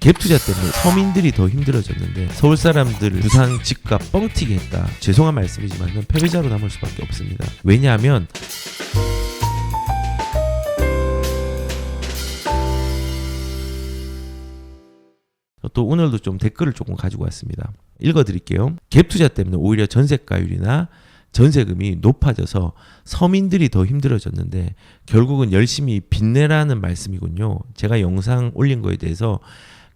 갭 투자 때문에 서민들이 더 힘들어졌는데 서울 사람들 부산 집값 뻥튀기 했다. 죄송한 말씀이지만 패배자로 남을 수밖에 없습니다. 왜냐하면 또 오늘도 좀 댓글을 조금 가지고 왔습니다. 읽어드릴게요. 갭 투자 때문에 오히려 전세가율이나 전세금이 높아져서 서민들이 더 힘들어졌는데 결국은 열심히 빚내라는 말씀이군요. 제가 영상 올린 거에 대해서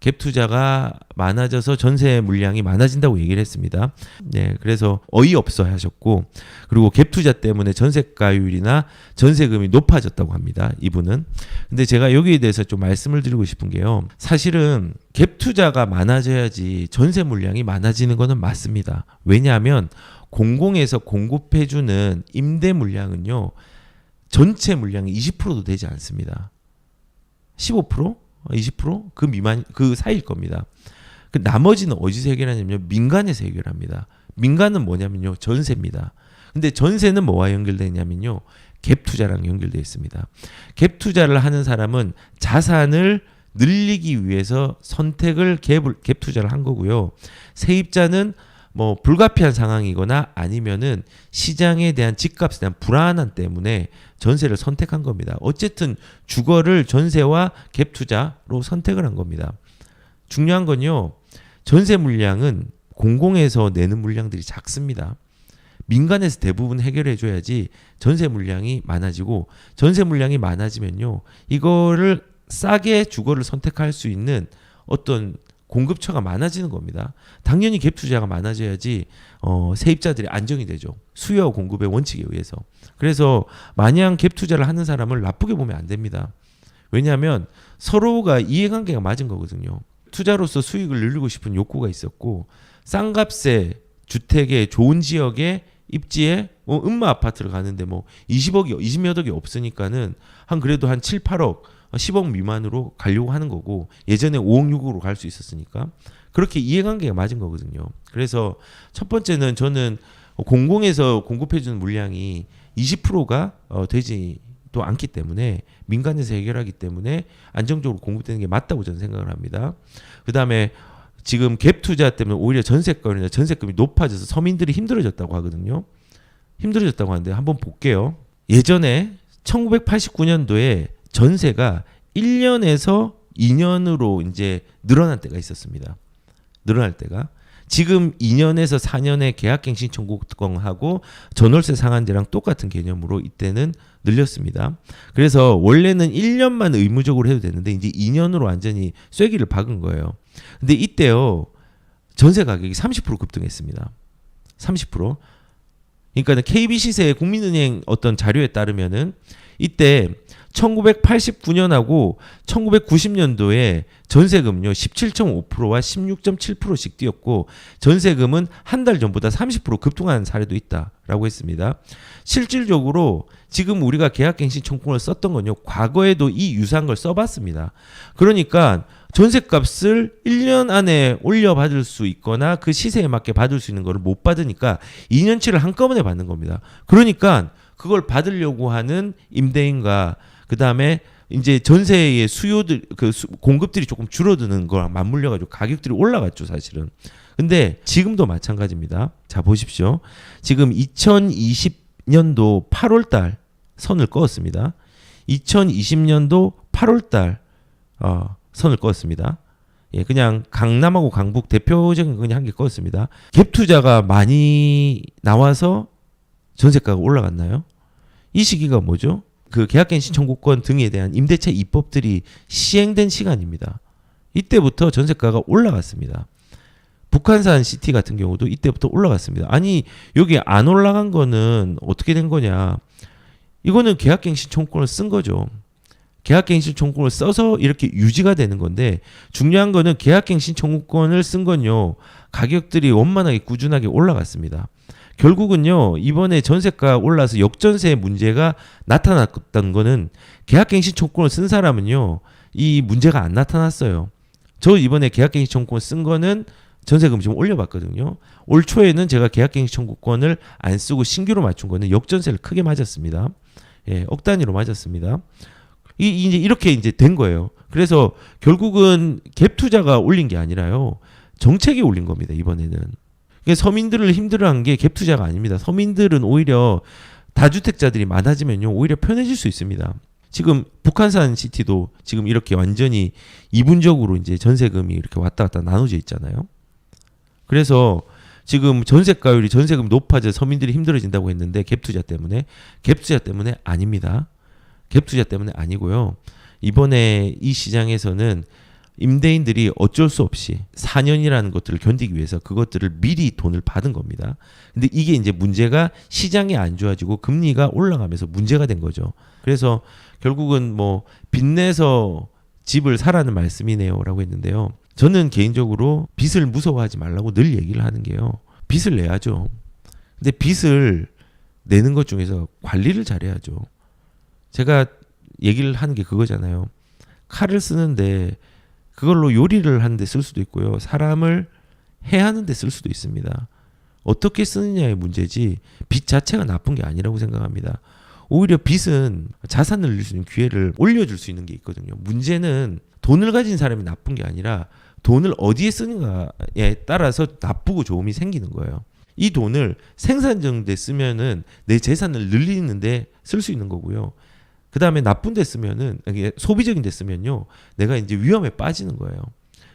갭 투자가 많아져서 전세 물량이 많아진다고 얘기를 했습니다. 네, 그래서 어이없어 하셨고, 그리고 갭 투자 때문에 전세가율이나 전세금이 높아졌다고 합니다. 이분은. 근데 제가 여기에 대해서 좀 말씀을 드리고 싶은 게요. 사실은 갭 투자가 많아져야지 전세 물량이 많아지는 거는 맞습니다. 왜냐하면 공공에서 공급해주는 임대 물량은요, 전체 물량이 20%도 되지 않습니다. 15%? 20%? 그 미만, 그 사이일 겁니다. 그 나머지는 어디서 해결하냐면요, 민간에서 해결합니다. 민간은 뭐냐면요, 전세입니다. 근데 전세는 뭐와 연결되어 있냐면요, 갭 투자랑 연결되어 있습니다. 갭 투자를 하는 사람은 자산을 늘리기 위해서 선택을 갭 투자를 한 거고요. 세입자는 뭐 불가피한 상황이거나 아니면은 시장에 대한 집값에 대한 불안함 때문에 전세를 선택한 겁니다. 어쨌든 주거를 전세와 갭 투자로 선택을 한 겁니다. 중요한 건요, 전세 물량은 공공에서 내는 물량들이 작습니다. 민간에서 대부분 해결해 줘야지 전세 물량이 많아지고, 전세 물량이 많아지면요, 이거를 싸게 주거를 선택할 수 있는 어떤 공급처가 많아지는 겁니다. 당연히 갭 투자가 많아져야지 세입자들이 안정이 되죠. 수요와 공급의 원칙에 의해서. 그래서 마냥 갭 투자를 하는 사람을 나쁘게 보면 안 됩니다. 왜냐하면 서로가 이해관계가 맞은 거거든요. 투자로서 수익을 늘리고 싶은 욕구가 있었고, 싼 값에 주택의 좋은 지역에 입지에 음마 아파트를 가는데 뭐 20몇 억이 없으니까는 그래도 한 7, 8억 10억 미만으로 가려고 하는 거고, 예전에 5억, 6억으로 갈 수 있었으니까 그렇게 이해관계가 맞은 거거든요. 그래서 첫 번째는 저는 공공에서 공급해주는 물량이 20%가 되지도 않기 때문에, 민간에서 해결하기 때문에 안정적으로 공급되는 게 맞다고 저는 생각을 합니다. 그 다음에 지금 갭 투자 때문에 오히려 전세가율이나 전세금이 높아져서 서민들이 힘들어졌다고 하거든요. 힘들어졌다고 하는데 한번 볼게요. 예전에 1989년도에 전세가 1년에서 2년으로 이제 늘어날 때가 있었습니다. 늘어날 때가. 지금 2년에서 4년의 계약갱신 청구권하고 전월세 상한제랑 똑같은 개념으로 이때는 늘렸습니다. 그래서 원래는 1년만 의무적으로 해도 되는데 이제 2년으로 완전히 쐐기를 박은 거예요. 근데 이때요, 전세 가격이 30% 급등했습니다. 30%. 그러니까 KB시세 국민은행 어떤 자료에 따르면은 이때 1989년하고 1990년도에 전세금요 17.5%와 16.7%씩 뛰었고, 전세금은 한 달 전보다 30% 급등한 사례도 있다라고 했습니다. 실질적으로 지금 우리가 계약갱신 청구권을 썼던 건요, 과거에도 이 유사한 걸 써봤습니다. 그러니까 전세값을 1년 안에 올려받을 수 있거나 그 시세에 맞게 받을 수 있는 거를 못 받으니까 2년치를 한꺼번에 받는 겁니다. 그러니까 그걸 받으려고 하는 임대인과 그 다음에 이제 전세의 수요들, 공급들이 조금 줄어드는 거랑 맞물려 가지고 가격들이 올라갔죠, 사실은. 근데 지금도 마찬가지입니다. 자, 보십시오. 지금 2020년도 8월 달 선을 그었습니다. 2020년도 8월 달 선을 그었습니다. 예, 그냥 강남하고 강북 대표적인 그냥 한 개 그었습니다. 갭 투자가 많이 나와서 전세가가 올라갔나요? 이 시기가 뭐죠? 그 계약갱신 청구권 등에 대한 임대차 입법들이 시행된 시간입니다. 이때부터 전세가가 올라갔습니다. 북한산 시티 같은 경우도 이때부터 올라갔습니다. 아니, 여기 안 올라간 거는 어떻게 된 거냐? 이거는 계약갱신 청구권을 쓴 거죠. 계약갱신 청구권을 써서 이렇게 유지가 되는 건데, 중요한 거는 계약갱신 청구권을 쓴 건요, 가격들이 원만하게 꾸준하게 올라갔습니다. 결국은요, 이번에 전세가 올라서 역전세 문제가 나타났던 거는 계약갱신 청구권을 쓴 사람은요, 이 문제가 안 나타났어요. 저 이번에 계약갱신 청구권 쓴 거는 전세금 좀 올려봤거든요. 올 초에는 제가 계약갱신 청구권을 안 쓰고 신규로 맞춘 거는 역전세를 크게 맞았습니다. 예, 억 단위로 맞았습니다. 이제 이렇게 이제 된 거예요. 그래서 결국은 갭 투자가 올린 게 아니라요. 정책이 올린 겁니다. 이번에는. 그러니까 서민들을 힘들어한 게 갭 투자가 아닙니다. 서민들은 오히려 다주택자들이 많아지면요. 오히려 편해질 수 있습니다. 지금 북한산 시티도 지금 이렇게 완전히 이분적으로 이제 전세금이 이렇게 왔다 갔다 나눠져 있잖아요. 그래서 지금 전세가율이 전세금 높아져 서민들이 힘들어진다고 했는데 갭 투자 때문에 아닙니다. 갭 투자 때문에 아니고요. 이번에 이 시장에서는 임대인들이 어쩔 수 없이 4년이라는 것들을 견디기 위해서 그것들을 미리 돈을 받은 겁니다. 근데 이게 이제 문제가 시장이 안 좋아지고 금리가 올라가면서 문제가 된 거죠. 그래서 결국은 뭐 빚내서 집을 사라는 말씀이네요라고 했는데요. 저는 개인적으로 빚을 무서워하지 말라고 늘 얘기를 하는 게요. 빚을 내야죠. 근데 빚을 내는 것 중에서 관리를 잘해야죠. 제가 얘기를 하는 게 그거잖아요. 칼을 쓰는데 그걸로 요리를 하는데 쓸 수도 있고요. 사람을 해하는 데 쓸 수도 있습니다. 어떻게 쓰느냐의 문제지 빚 자체가 나쁜 게 아니라고 생각합니다. 오히려 빚은 자산을 늘릴 수 있는 기회를 올려줄 수 있는 게 있거든요. 문제는 돈을 가진 사람이 나쁜 게 아니라 돈을 어디에 쓰는가에 따라서 나쁘고 좋음이 생기는 거예요. 이 돈을 생산적인 쓰면은 내 재산을 늘리는데 쓸 수 있는 거고요. 그 다음에 나쁜 데 쓰면은, 소비적인 데 쓰면요. 내가 이제 위험에 빠지는 거예요.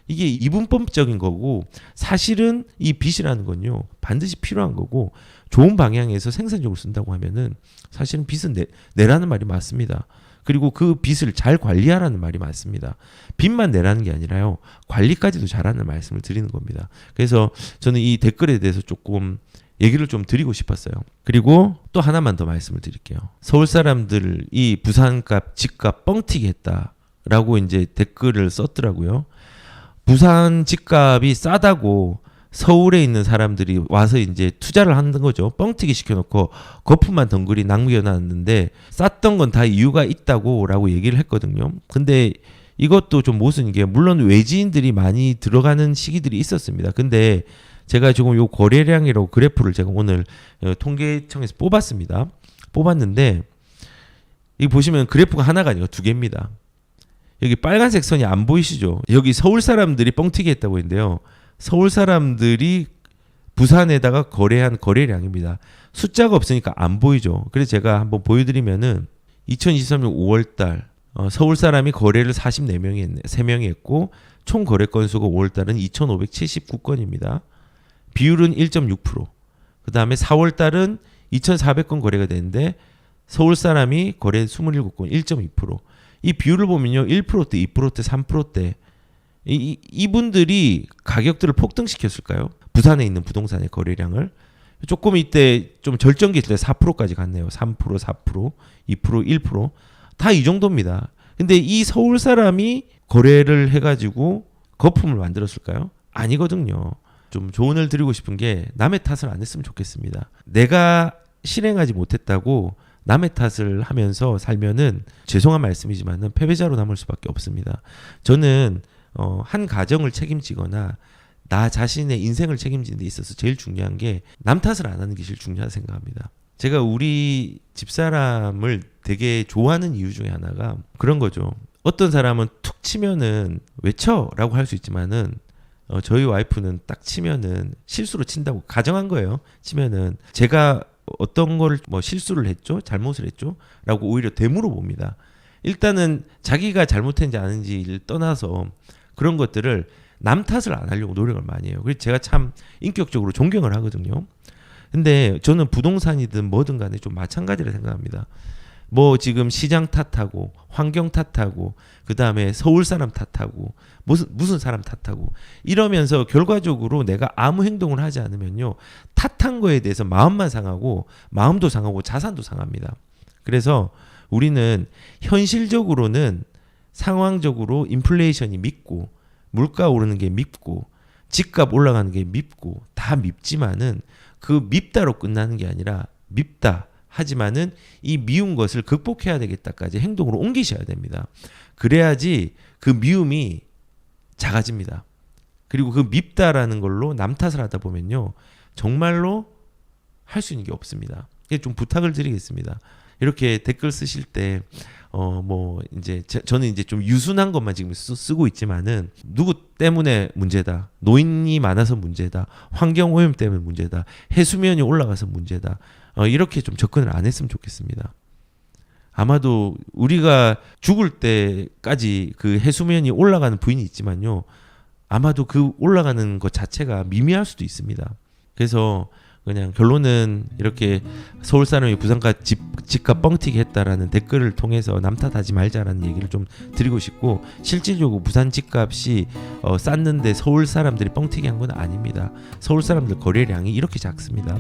이게 이분법적인 거고, 사실은 이 빚이라는 건요. 반드시 필요한 거고, 좋은 방향에서 생산적으로 쓴다고 하면은 사실은 빚은 내라는 말이 맞습니다. 그리고 그 빚을 잘 관리하라는 말이 맞습니다. 빚만 내라는 게 아니라요. 관리까지도 잘하는 말씀을 드리는 겁니다. 그래서 저는 이 댓글에 대해서 조금 얘기를 좀 드리고 싶었어요. 그리고 또 하나만 더 말씀을 드릴게요. 서울 사람들이 부산값, 집값 뻥튀기 했다라고 이제 댓글을 썼더라고요. 부산 집값이 싸다고 서울에 있는 사람들이 와서 이제 투자를 하는 거죠. 뻥튀기 시켜놓고 거품만 덩그리 남겨놨는데 쌌던 건 다 이유가 있다고라고 얘기를 했거든요. 근데 이것도 좀 모순인 게 물론 외지인들이 많이 들어가는 시기들이 있었습니다. 근데 제가 지금 요 거래량이라고 그래프를 제가 오늘 통계청에서 뽑았습니다. 뽑았는데 이 보시면 그래프가 하나가 아니고 두 개입니다. 여기 빨간색 선이 안 보이시죠? 여기 서울 사람들이 뻥튀기 했다고 했는데요. 서울 사람들이 부산에다가 거래한 거래량입니다. 숫자가 없으니까 안 보이죠. 그래서 제가 한번 보여드리면은 2023년 5월달 서울 사람이 거래를 3명이 했고 총 거래 건수가 5월달은 2,579건입니다. 비율은 1.6%. 그 다음에 4월달은 2,400건 거래가 되는데 서울 사람이 거래 27건 1.2%. 이 비율을 보면요. 1%대, 2%대, 3%대. 이분들이 가격들을 폭등시켰을까요? 부산에 있는 부동산의 거래량을. 조금 이때 좀 절정기 있을 때 4%까지 갔네요. 3%, 4%, 2%, 1%. 다 이 정도입니다. 근데 이 서울 사람이 거래를 해가지고 거품을 만들었을까요? 아니거든요. 좀 조언을 드리고 싶은 게 남의 탓을 안 했으면 좋겠습니다. 내가 실행하지 못했다고 남의 탓을 하면서 살면은 죄송한 말씀이지만은 패배자로 남을 수밖에 없습니다. 저는 한 가정을 책임지거나 나 자신의 인생을 책임지는 데 있어서 제일 중요한 게 남 탓을 안 하는 게 제일 중요하다고 생각합니다. 제가 우리 집사람을 되게 좋아하는 이유 중에 하나가 그런 거죠. 어떤 사람은 툭 치면은 왜 쳐? 라고 할 수 있지만은 저희 와이프는 딱 치면은 실수로 친다고 가정한 거예요. 치면은 제가 어떤 거를 뭐 실수를 했죠? 잘못을 했죠? 라고 오히려 되물어 봅니다. 일단은 자기가 잘못했는지 아닌지를 떠나서 그런 것들을 남 탓을 안 하려고 노력을 많이 해요. 그래서 제가 참 인격적으로 존경을 하거든요. 근데 저는 부동산이든 뭐든 간에 좀 마찬가지라 생각합니다. 뭐 지금 시장 탓하고 환경 탓하고 그 다음에 서울 사람 탓하고 무슨 사람 탓하고 이러면서 결과적으로 내가 아무 행동을 하지 않으면요 탓한 거에 대해서 마음만 상하고 마음도 상하고 자산도 상합니다. 그래서 우리는 현실적으로는 상황적으로 인플레이션이 밉고 물가 오르는 게 밉고 집값 올라가는 게 밉고 다 밉지만은 그 밉다로 끝나는 게 아니라 밉다 하지만은 이 미운 것을 극복해야 되겠다까지 행동으로 옮기셔야 됩니다. 그래야지 그 미움이 작아집니다. 그리고 그 밉다라는 걸로 남 탓을 하다 보면요 정말로 할 수 있는 게 없습니다. 좀 부탁을 드리겠습니다. 이렇게 댓글 쓰실 때 뭐 이제 저는 이제 좀 유순한 것만 지금 쓰고 있지만은 누구 때문에 문제다, 노인이 많아서 문제다, 환경 오염 때문에 문제다, 해수면이 올라가서 문제다, 이렇게 좀 접근을 안 했으면 좋겠습니다. 아마도 우리가 죽을 때까지 그 해수면이 올라가는 부인이 있지만요, 아마도 그 올라가는 것 자체가 미미할 수도 있습니다. 그래서 그냥 결론은 이렇게 서울 사람이 부산가 집값 뻥튀기 했다라는 댓글을 통해서 남 탓하지 말자라는 얘기를 좀 드리고 싶고, 실질적으로 부산 집값이 쌌는데 서울 사람들이 뻥튀기 한 건 아닙니다. 서울 사람들 거래량이 이렇게 작습니다.